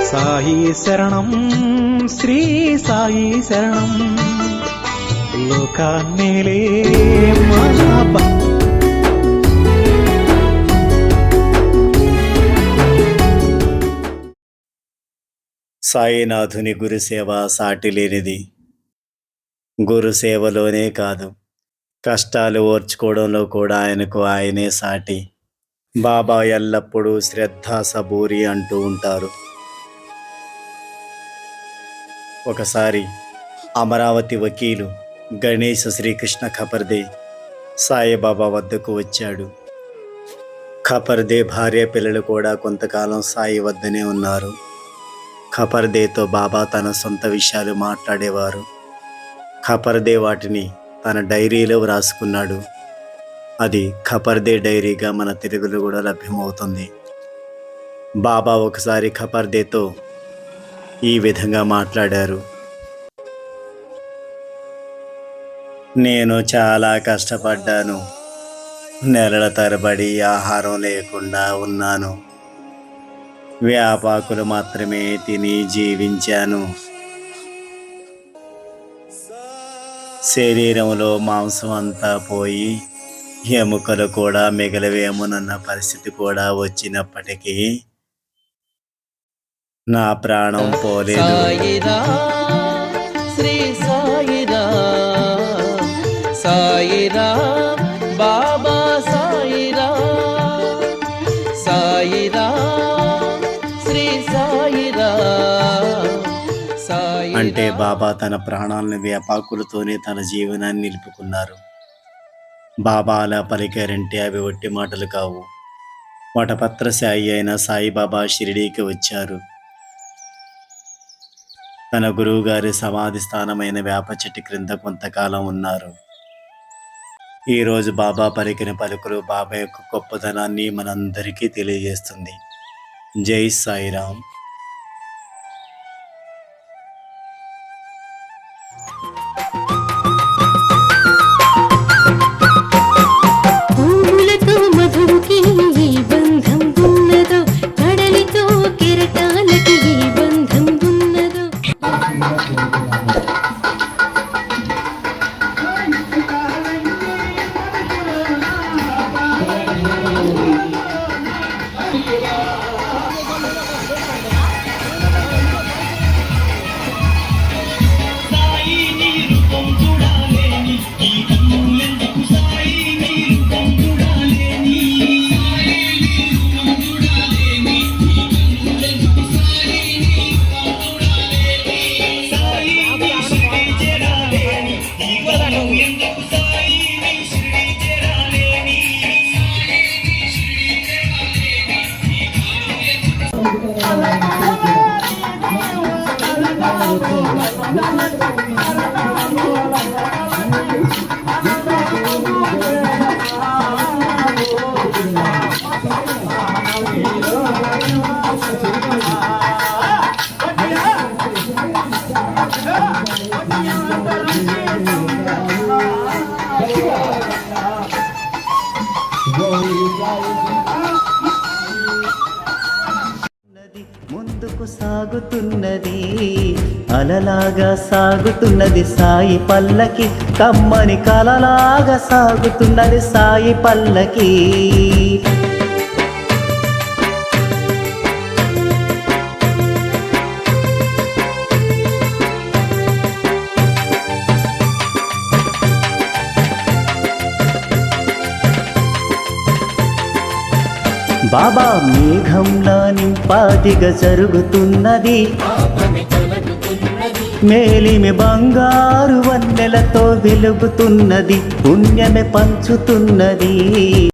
సాయి శరణం శ్రీ సాయి శరణం లోకాన్నేలే మహాబా సాయినాథుని గురుసేవ సాటి లేనిది. గురుసేవలోనే కాదు, కష్టాలు ఓర్చుకోవడంలో కూడా ఆయనే సాటి. బాబా ఎల్లప్పుడూ శ్రద్ధ సబూరి అంటూ ఉంటారు. ఒకసారి అమరావతి వకీలు గణేష్ శ్రీకృష్ణ ఖపర్దే సాయిబాబా వద్దకు వచ్చాడు. ఖపర్దే భార్య పిల్లలు కూడా కొంతకాలం సాయి వద్దనే ఉన్నారు. ఖపర్దేతో బాబా తన సొంత విషయాలు మాట్లాడేవారు. ఖపర్దే వాటిని తన డైరీలో వ్రాసుకున్నాడు. అది ఖపర్దే డైరీగా మన తెలుగులో కూడా లభ్యమవుతుంది. బాబా ఒకసారి ఖపర్దేతో ఈ విధంగా మాట్లాడారు. నేను చాలా కష్టపడ్డాను. నెలల తరబడి ఆహారం లేకుండా ఉన్నాను. వేపాకులు మాత్రమే తిని జీవించాను. శరీరంలో మాంసం అంతా పోయి ఎముకలు కూడా మిగలవేమోనన్న పరిస్థితి కూడా వచ్చినప్పటికీ నా ప్రాణం పోలేదు. శ్రీ సాయిరా సాయిరా బాబా సాయిరా సాయిరా శ్రీ సాయిరా. అంటే బాబా తన ప్రాణాలను వేపాకులతోనే తన జీవనాన్ని నిలుపుకున్నారు. బాబా అలా పలికారంటే అవి ఒట్టి మాటలు కావు. వటపత్ర సాయి అయిన సాయిబాబా షిరిడీకి వచ్చారు. తన గురువుగారి సమాధి స్థానమైన వేప చెట్టు క్రింద కొంతకాలం ఉన్నారు. ఈరోజు బాబా పలికిన పలుకులు బాబా యొక్క గొప్పతనాన్ని మనందరికీ తెలియజేస్తుంది. జై సాయిరామ్. ముందుకు సాగుతున్నది అలలాగా సాగుతున్నది సాయి పల్లకి. కమ్మని కలలాగా సాగుతున్నది సాయి పల్లకి. బాబా మేఘంలా నింపాదిగా జరుగుతున్నది. మేలిమి బంగారు వన్నెలతో వెలుగుతున్నది. పుణ్యమే పంచుతున్నది.